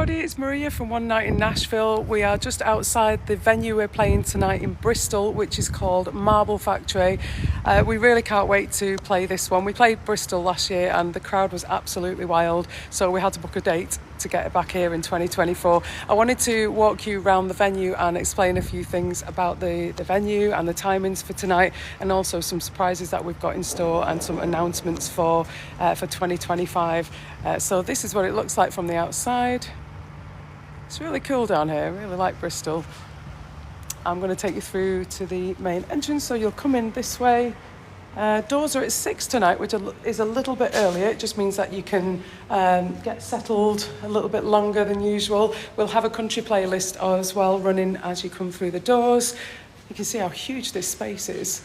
Howdy, it's Maria from One Night in Nashville. We are just outside the venue we're playing tonight in Bristol, which is called Marble Factory. We really can't wait to play this one. We played Bristol last year and the crowd was absolutely wild, so we had to book a date to get it back here in 2024. I wanted to walk you around the venue and explain a few things about the venue and the timings for tonight, and also some surprises that we've got in store and some announcements for 2025. So this is what it looks like from the outside. It's really cool down here. I really like Bristol. I'm going to take you through to the main entrance, so you'll come in this way. Doors are at 6 tonight, which is a little bit earlier. It just means that you can get settled a little bit longer than usual. We'll have a country playlist as well running as you come through the doors. You can see how huge this space is.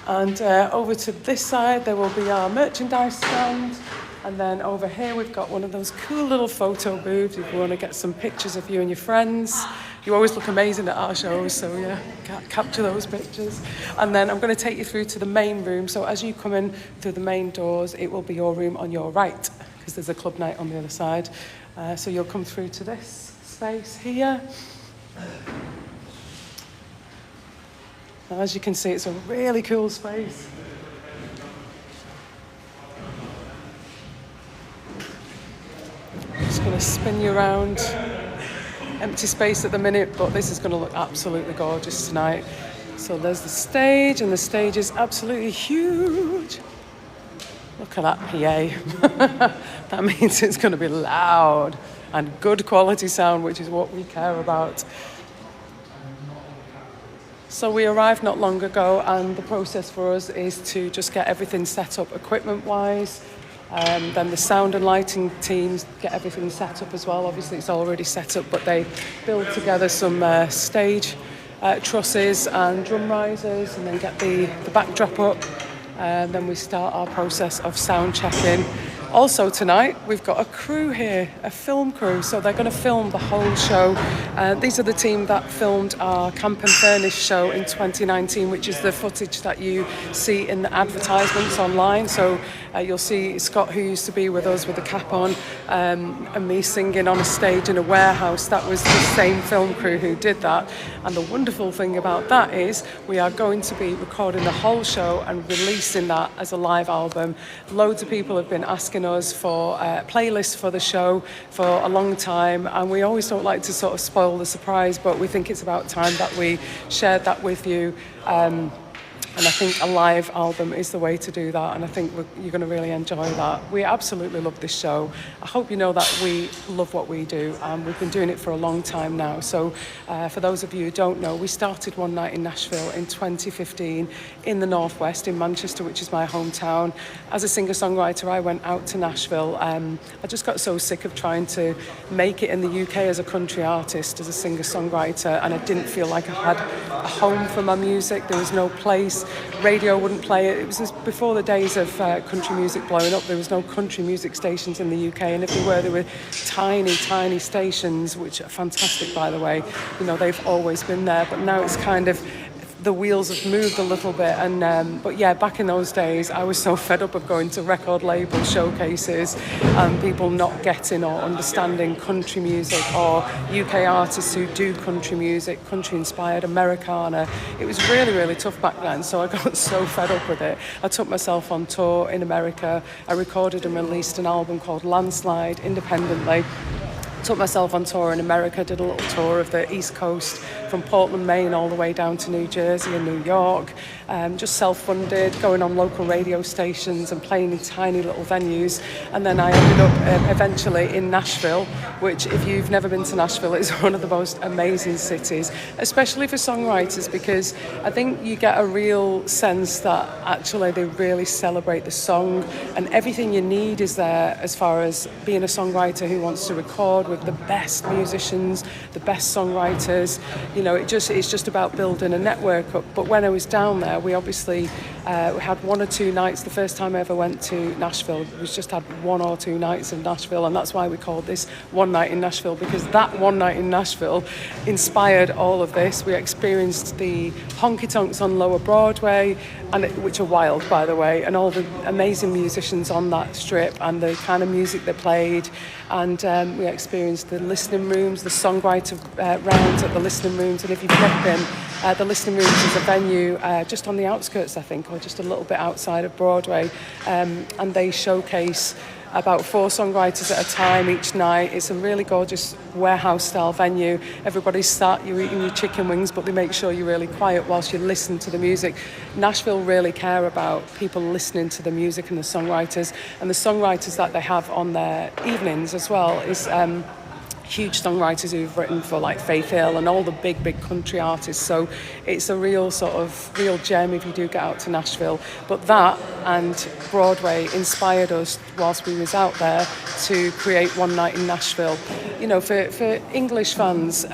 And over to this side, there will be our merchandise stand. And then over here, we've got one of those cool little photo booths if you want to get some pictures of you and your friends. You always look amazing at our shows, so yeah, capture those pictures. And then I'm going to take you through to the main room. So as you come in through the main doors, it will be your room on your right, because there's a club night on the other side. So you'll come through to this space here. Now, as you can see, it's a really cool space. Just going to spin you around. Empty space at the minute, but this is going to look absolutely gorgeous tonight. So there's the stage, and the stage is absolutely huge. Look at that PA. That means it's going to be loud and good quality sound, which is what we care about. So we arrived not long ago, and the process for us is to just get everything set up equipment-wise. Then the sound and lighting teams get everything set up as well. Obviously, it's already set up, but they build together some stage trusses and drum risers, and then get the backdrop up. Then we start our process of sound checking. Also tonight, we've got a crew here, a film crew, so they're going to film the whole show. These are the team that filmed our Camp and Furnish show in 2019, which is the footage that you see in the advertisements online. So you'll see Scott, who used to be with us with the cap on, and me singing on a stage in a warehouse. That was the same film crew who did that. And the wonderful thing about that is we are going to be recording the whole show and releasing that as a live album. Loads of people have been asking us for playlists for the show for a long time, and we always don't like to sort of spoil the surprise, but we think it's about time that we shared that with you. And I think a live album is the way to do that, and I think you're going to really enjoy that. We absolutely love this show. I hope you know that we love what we do, and we've been doing it for a long time now. So for those of you who don't know, we started One Night in Nashville in 2015 in the Northwest, in Manchester, which is my hometown. As a singer-songwriter, I went out to Nashville. I just got so sick of trying to make it in the UK as a country artist, as a singer-songwriter, and I didn't feel like I had a home for my music. There was no place. Radio wouldn't play it. It was just before the days of country music blowing up. There was no country music stations in the UK, and if there were tiny, tiny stations, which are fantastic, by the way. You know, they've always been there, but now it's kind of, the wheels have moved a little bit. And but yeah, back in those days, I was so fed up of going to record label showcases and people not getting or understanding country music, or UK artists who do country music, country inspired Americana. It was really, really tough back then, so I got so fed up with it. I took myself on tour in America. I recorded and released an album called Landslide independently. Took myself on tour in America, did a little tour of the East Coast from Portland, Maine, all the way down to New Jersey and New York. Just self-funded, going on local radio stations and playing in tiny little venues. And then I ended up eventually in Nashville, which, if you've never been to Nashville, is one of the most amazing cities, especially for songwriters, because I think you get a real sense that actually they really celebrate the song, and everything you need is there as far as being a songwriter who wants to record with the best musicians, the best songwriters. You know, it's just about building a network up. But when I was down there, we obviously we had 1 or 2 nights. The first time I ever went to Nashville, we just had 1 or 2 nights in Nashville, and that's why we called this One Night in Nashville, because that one night in Nashville inspired all of this. We experienced the honky-tonks on Lower Broadway, which are wild, by the way, and all the amazing musicians on that strip and the kind of music they played. And we experienced doing the listening rooms, the songwriter rounds at the listening rooms. And if you've never been, the listening rooms is a venue just on the outskirts, I think, or just a little bit outside of Broadway. And they showcase about 4 songwriters at a time each night. It's a really gorgeous warehouse-style venue. Everybody's sat, you're eating your chicken wings, but they make sure you're really quiet whilst you listen to the music. Nashville really care about people listening to the music and the songwriters. And the songwriters that they have on their evenings as well is huge songwriters who've written for like Faith Hill and all the big country artists. So it's a real gem if you do get out to Nashville. But that and Broadway inspired us whilst we was out there to create One Night in Nashville. You know, for English fans,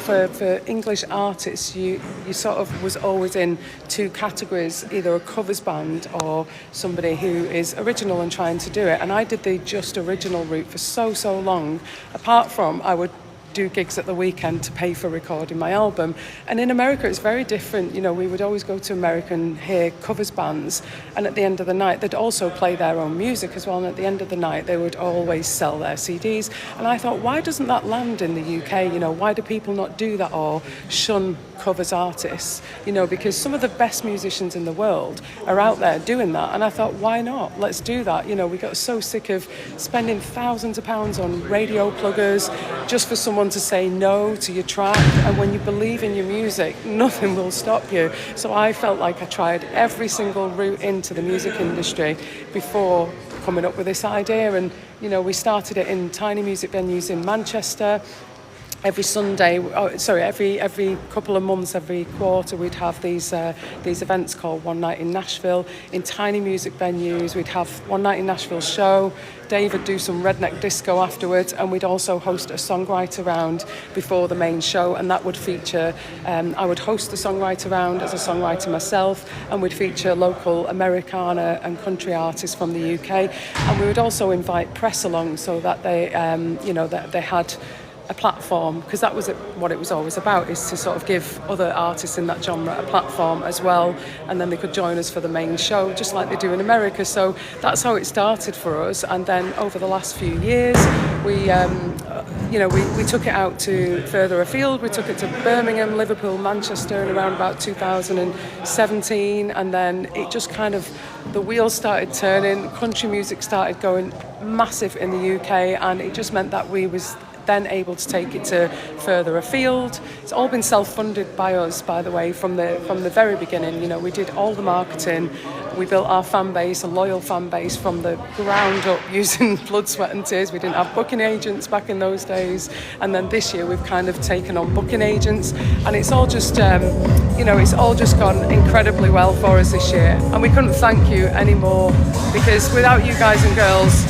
for English artists, you sort of was always in 2 categories, either a covers band or somebody who is original and trying to do it. And I did the just original route for so long. Apart from I would do gigs at the weekend to pay for recording my album. And in America it's very different. You know, we would always go to America and hear covers bands, and at the end of the night they'd also play their own music as well, and at the end of the night they would always sell their CDs. And I thought, why doesn't that land in the UK? You know, why do people not do that or shun covers artists? You know, because some of the best musicians in the world are out there doing that, and I thought, why not? Let's do that. You know, we got so sick of spending thousands of pounds on radio pluggers just for someone to say no to your track. And when you believe in your music, nothing will stop you. So I felt like I tried every single route into the music industry before coming up with this idea. And you know, we started it in tiny music venues in Manchester. Every Sunday, every couple of months, every quarter, we'd have these events called One Night in Nashville in tiny music venues. We'd have One Night in Nashville show. Dave would do some redneck disco afterwards, and we'd also host a songwriter round before the main show, and that would feature, I would host the songwriter round as a songwriter myself, and we'd feature local Americana and country artists from the UK, and we would also invite press along so that they, that they had a platform, because that was what it was always about, is to sort of give other artists in that genre a platform as well, and then they could join us for the main show just like they do in America. So that's how it started for us. And then over the last few years we took it out to further afield. We took it to Birmingham, Liverpool, Manchester in around about 2017, and then it just kind of, the wheels started turning, country music started going massive in the UK, and it just meant that we was then able to take it to further afield. It's all been self-funded by us, by the way, from the very beginning. You know, we did all the marketing. We built our fan base, a loyal fan base from the ground up using blood, sweat and tears. We didn't have booking agents back in those days. And then this year we've kind of taken on booking agents, and it's all just, it's all just gone incredibly well for us this year. And we couldn't thank you anymore, because without you guys and girls,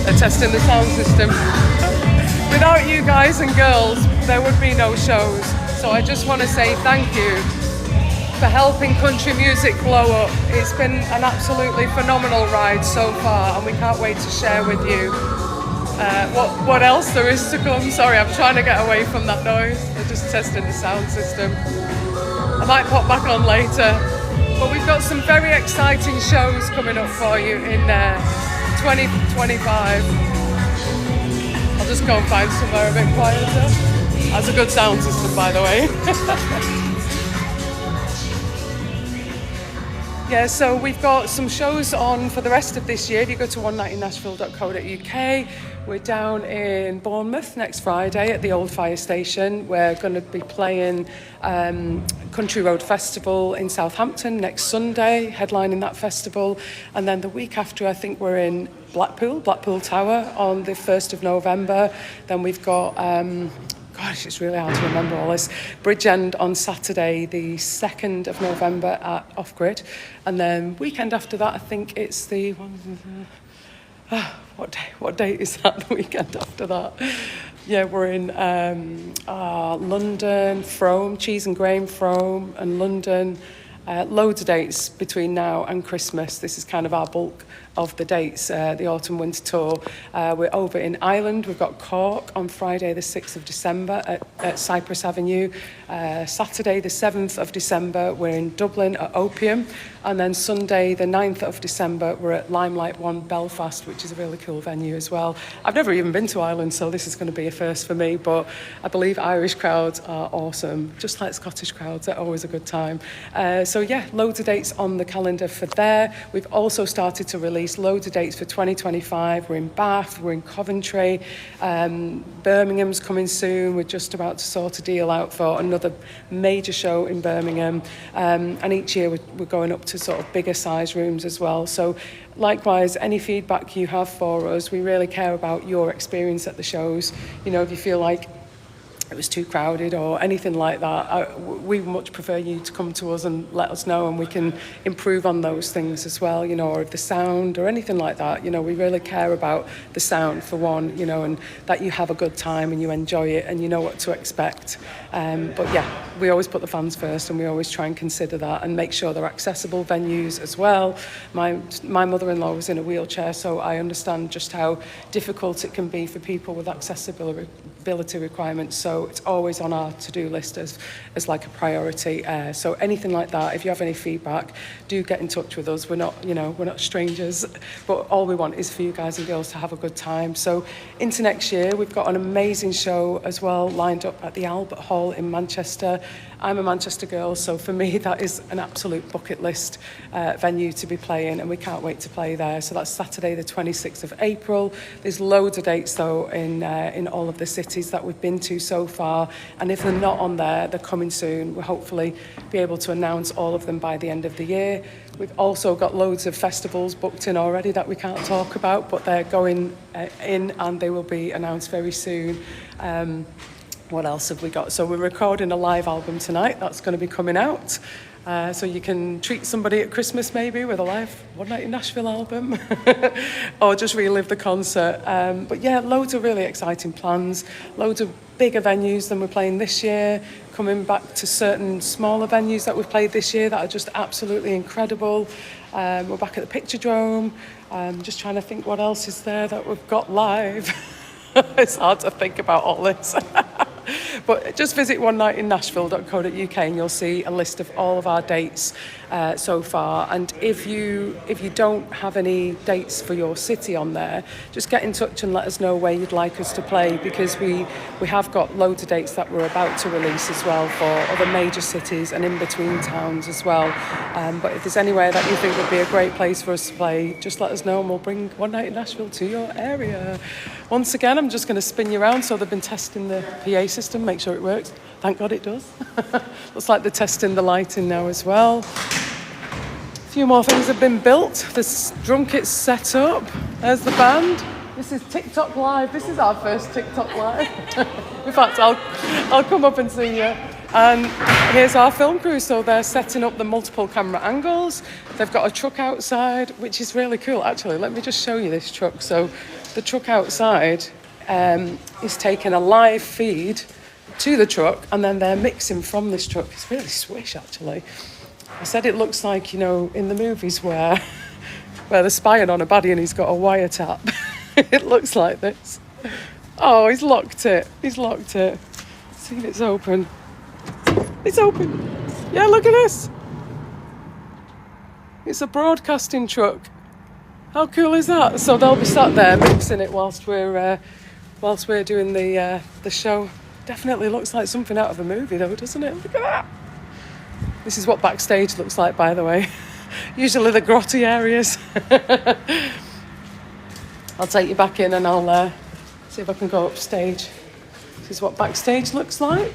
they're testing the sound system. Without you guys and girls, there would be no shows. So I just want to say thank you for helping country music blow up. It's been an absolutely phenomenal ride so far, and we can't wait to share with you what else there is to come. Sorry, I'm trying to get away from that noise. They're just testing the sound system. I might pop back on later. But we've got some very exciting shows coming up for you in 2025. I'll just go and find somewhere a bit quieter. That's a good sound system, by the way. Yeah, so we've got some shows on for the rest of this year. If you go to onenightinnashville.co.uk, we're down in Bournemouth next Friday at the old fire station. We're going to be playing Country Road Festival in Southampton next Sunday, headlining that festival. And then the week after, I think we're in Blackpool Tower on the 1st of November. Then we've got, it's really hard to remember all this, Bridgend on Saturday, the 2nd of November at Off Grid. And then weekend after that, I think it's the... what date is that, the weekend after that? Yeah, we're in London, Frome, Cheese and Grain, Frome and London. Loads of dates between now and Christmas. This is kind of our bulk of the dates, the Autumn Winter Tour. We're over in Ireland. We've got Cork on Friday the 6th of December at Cypress Avenue. Saturday the 7th of December we're in Dublin at Opium, and then Sunday the 9th of December we're at Limelight One Belfast, which is a really cool venue as well. I've never even been to Ireland, so this is going to be a first for me, but I believe Irish crowds are awesome, just like Scottish crowds. They're always a good time. So yeah, loads of dates on the calendar for there. We've also started to release loads of dates for 2025. We're in Bath, we're in Coventry, Birmingham's coming soon. We're just about to sort a deal out for another major show in Birmingham, and each year we're going up to sort of bigger size rooms as well. So likewise, any feedback you have for us, we really care about your experience at the shows. You know, if you feel like it was too crowded or anything like that, we much prefer you to come to us and let us know, and we can improve on those things as well, you know, or if the sound or anything like that. You know, we really care about the sound for one, you know, and that you have a good time and you enjoy it and you know what to expect. But yeah, we always put the fans first, and we always try and consider that and make sure they're accessible venues as well. My mother-in-law was in a wheelchair, so I understand just how difficult it can be for people with accessibility requirements. So it's always on our to-do list as like a priority. So anything like that, if you have any feedback, do get in touch with us. We're not, you know, we're not strangers, but all we want is for you guys and girls to have a good time. So into next year, we've got an amazing show as well lined up at the Albert Hall in Manchester. I'm a Manchester girl, so for me that is an absolute bucket list venue to be playing, and we can't wait to play there. So that's Saturday the 26th of April. There's loads of dates though in all of the cities that we've been to so far, and if they're not on there, they're coming soon. We'll hopefully be able to announce all of them by the end of the year. We've also got loads of festivals booked in already that we can't talk about, but they're going in and they will be announced very soon. What else have we got? So we're recording a live album tonight. That's going to be coming out. So you can treat somebody at Christmas maybe with a live One Night in Nashville album or just relive the concert. But yeah, loads of really exciting plans, loads of bigger venues than we're playing this year, coming back to certain smaller venues that we've played this year that are just absolutely incredible. We're back at the Picturedrome. Just trying to think what else is there that we've got live. It's hard to think about all this. But just visit onenightinnashville.co.uk and you'll see a list of all of our dates so far. And if you don't have any dates for your city on there, just get in touch and let us know where you'd like us to play, because we have got loads of dates that we're about to release as well for other major cities and in between towns as well. But if there's anywhere that you think would be a great place for us to play, just let us know and we'll bring One Night in Nashville to your area. Once again, I'm just going to spin you around. So they've been testing the PA system, make sure it works. Thank God it does. Looks like they're testing the lighting now as well. A few more things have been built. The drum kit's set up. There's the band. This is TikTok Live. This is our first TikTok Live. In fact, I'll come up and see you. And here's our film crew. So they're setting up the multiple camera angles. They've got a truck outside, which is really cool. Actually, let me just show you this truck. So the truck outside is taking a live feed to the truck, and then they're mixing from this truck. It's really swish, actually. I said it looks like, you know, in the movies where they're spying on a baddie and he's got a wiretap. It looks like this. Oh, he's locked it. See if it's open. It's open. Yeah, look at this. It's a broadcasting truck. How cool is that? So they'll be sat there mixing it whilst we're doing the show. Definitely looks like something out of a movie though, doesn't it? Look at that. This is what backstage looks like, by the way. Usually the grotty areas. I'll take you back in and I'll see if I can go upstage. This is what backstage looks like.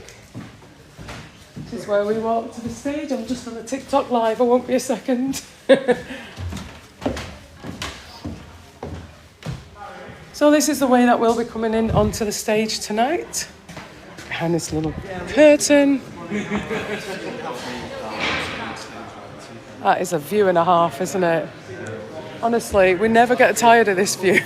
This is where we walk to the stage. I'm just on a TikTok Live, I won't be a second. So this is the way that we'll be coming in onto the stage tonight. Behind this little curtain. That is a view and a half, isn't it? Honestly, we never get tired of this view.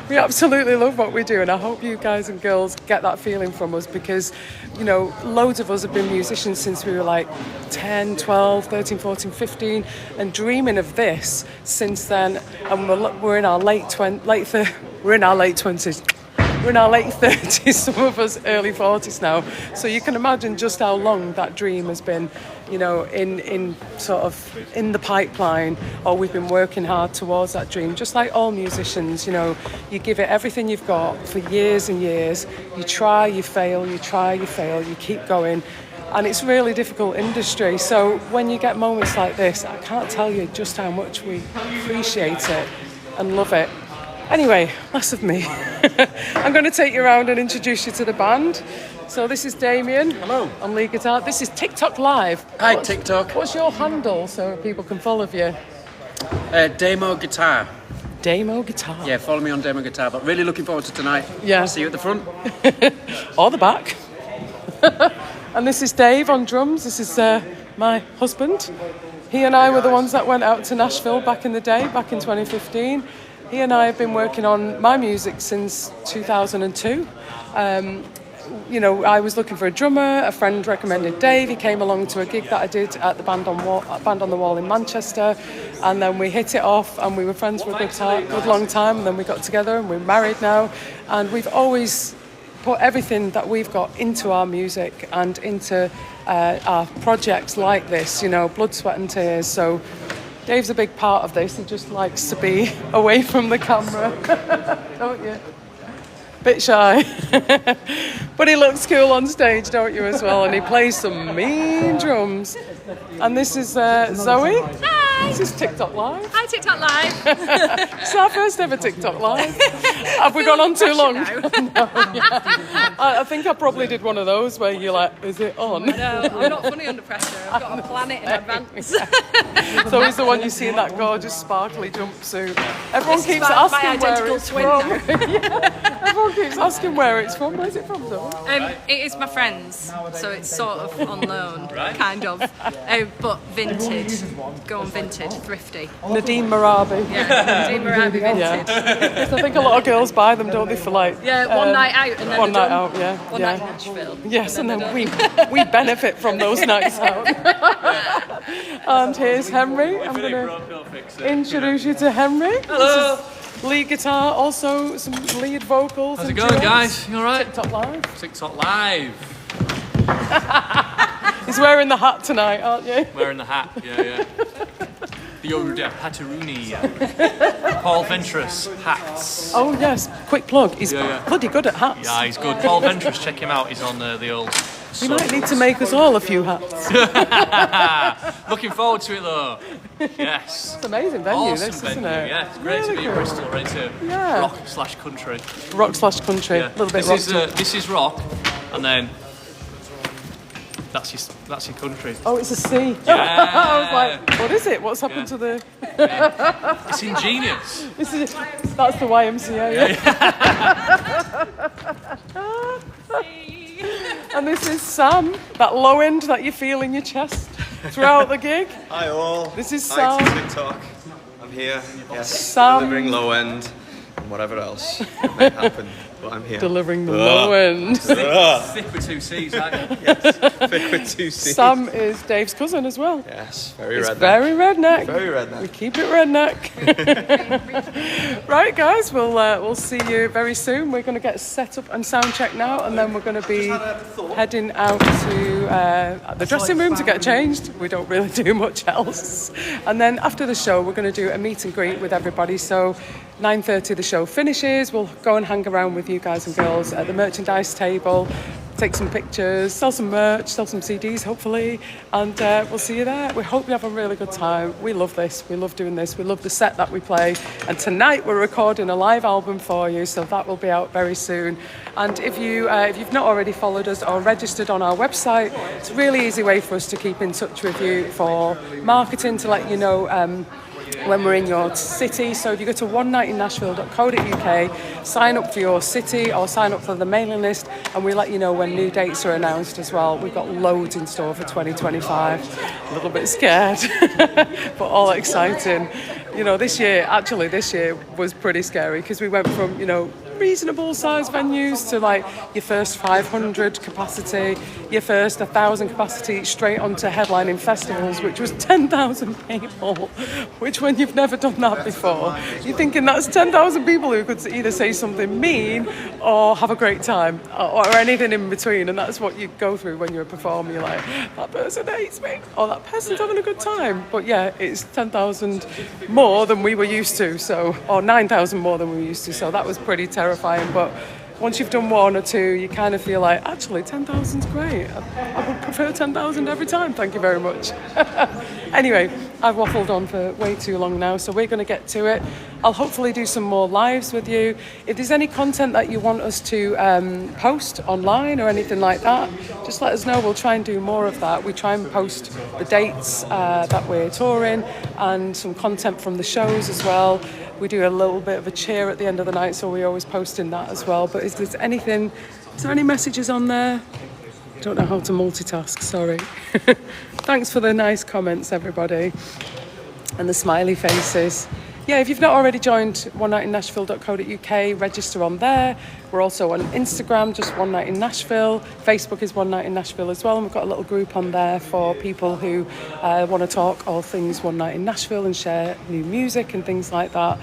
We absolutely love what we do, and I hope you guys and girls get that feeling from us, because, you know, loads of us have been musicians since we were like 10, 12, 13, 14, 15, and dreaming of this since then. And we're in our late 20s. We're in our late 30s, some of us early 40s now. So you can imagine just how long that dream has been, you know, in sort of in the pipeline, or we've been working hard towards that dream. Just like all musicians, you know, you give it everything you've got for years and years. You try, you fail, you try, you fail, you keep going. And it's a really difficult industry. So when you get moments like this, I can't tell you just how much we appreciate it and love it. Anyway, less of me. I'm going to take you around and introduce you to the band. So this is Damien. Hello. On lead guitar. This is TikTok Live. Hi, TikTok. What's your handle so people can follow you? Demo Guitar. Demo Guitar. Yeah, follow me on Demo Guitar. But really looking forward to tonight. Yeah. See you at the front. Or the back. And this is Dave on drums. This is my husband. He and I were the ones that went out to Nashville back in the day, back in 2015. He and I have been working on my music since 2002. You know, I was looking for a drummer. A friend recommended Dave. He came along to a gig that I did at the Band on the Wall in Manchester, and then we hit it off, and we were friends for a good long time. And then we got together, and we're married now. And we've always put everything that we've got into our music and into our projects like this. You know, blood, sweat, and tears. So Dave's a big part of this. He just likes to be away from the camera, don't you? Bit shy. But he looks cool on stage, don't you, as well? And he plays some mean drums. And this is Zoe. Hi! This is TikTok Live. Hi, TikTok Live. It's our first ever TikTok Live. Have we gone on too long? No, yeah. I think I probably did one of those where you're like, is it on? No, I'm not funny under pressure. I've got to plan it in advance. So he's the one you see in that gorgeous sparkly jumpsuit. Everyone keeps asking where it's from. Yeah. Everyone keeps asking where it's from. Where's it from, Zoe? It is my friend's, so it's sort of on loan, kind of. But vintage. Go on vintage, thrifty. Nadine Marabi. Yeah, Nadine Marabi vintage. Yeah. So I think a lot of girls buy them, don't they, for like... Yeah, one night out and then one they're night done. out, yeah. One night in Nashville. Yes, and then we benefit from those nights out. And here's Henry. I'm going to introduce you to Henry. Hello. Lead guitar, also some lead vocals. How's it going, guys? You all right? TikTok Live. TikTok Live. He's wearing the hat tonight, aren't you? Wearing the hat, yeah. The Yoda Hatteruni, Paul Ventress hats. Oh, yes. Quick plug. He's Yeah. bloody good at hats. Yeah, he's good. Paul Ventress, check him out. He's on the old... You might need to make us all a few hats. Looking forward to it, though. Yes. It's an amazing venue, Awesome this, venue, isn't it? yeah. It's great Really to be in cool. Bristol, ready to Yeah. rock/country. Rock/country. Yeah. A little bit this rock. this is rock, and then that's your country. Oh, it's a C. Yeah. I was like, what is it? What's happened to the... It's ingenious. That's the YMCA. And this is Sam, that low end that you feel in your chest throughout the gig. Hi all. This is Hi Sam. to TikTok. I'm here. Yes. Sam. Delivering low end and whatever else may happen. But I'm here. Delivering the low end. Thick with two C's, aren't you? Thick with two C's. Sam is Dave's cousin as well. Yes, very It's redneck. very redneck. Very redneck. We keep it redneck. Right, guys, we'll see you very soon. We're going to get set up and sound check now, and then we're going to be heading out to the dressing room to get changed. We don't really do much else. And then after the show, we're going to do a meet and greet with everybody. So 9:30 the show finishes. We'll go and hang around with you guys and girls at the merchandise table, take some pictures, sell some merch, sell some CDs hopefully, and we'll see you there. We hope you have a really good time. We love this. We love doing this. We love the set that we play. And tonight we're recording a live album for you, so that will be out very soon. And if you've not already followed us or registered on our website, it's a really easy way for us to keep in touch with you for marketing, to let you know when we're in your city. So if you go to onenightinnashville.co.uk, sign up for your city or sign up for the mailing list, and we let you know when new dates are announced as well. We've got loads in store for 2025. A little bit scared, but all exciting. You know, this year was pretty scary because we went from, you know, reasonable size venues to like your first 500 capacity, your first 1,000 capacity, straight onto headlining festivals, which was 10,000 people, which when you've never done that before, you're thinking that's 10,000 people who could either say something mean or have a great time or anything in between. And that's what you go through when you're a performer. You're like, that person hates me or that person's having a good time. But yeah, it's 10,000 more than we were used to, so, or 9,000 more than we were used to, so that was pretty terrifying. But once you've done one or two, you kind of feel like, actually, 10,000's great. I would prefer 10,000 every time, thank you very much. Anyway, I've waffled on for way too long now, so we're going to get to it. I'll hopefully do some more lives with you. If there's any content that you want us to post online or anything like that, just let us know. We'll try and do more of that. We try and post the dates that we're touring and some content from the shows as well. We do a little bit of a cheer at the end of the night, so we always post in that as well. But is there any messages on there? I don't know how to multitask, sorry. Thanks for the nice comments, everybody, and the smiley faces. Yeah, if you've not already joined onenightinnashville.co.uk, register on there. We're also on Instagram, just One Night in Nashville. Facebook is One Night in Nashville as well, and we've got a little group on there for people who want to talk all things One Night in Nashville and share new music and things like that.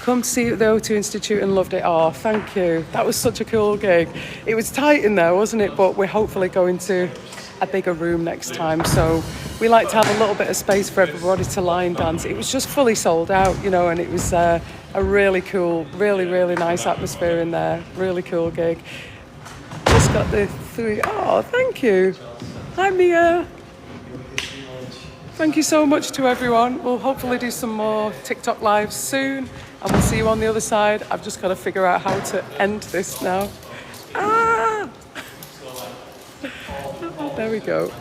Come to see the O2 Institute and loved it. Oh, thank you. That was such a cool gig. It was tight in there, wasn't it? But we're hopefully going to a bigger room next time. So we like to have a little bit of space for everybody to line dance. It was just fully sold out, you know, and it was a really cool, really, really nice atmosphere in there. Really cool gig. Just got the three. Oh, thank you. Hi, Mia. Thank you so much to everyone. We'll hopefully do some more TikTok lives soon, and we'll see you on the other side. I've just got to figure out how to end this now. Ah! There we go.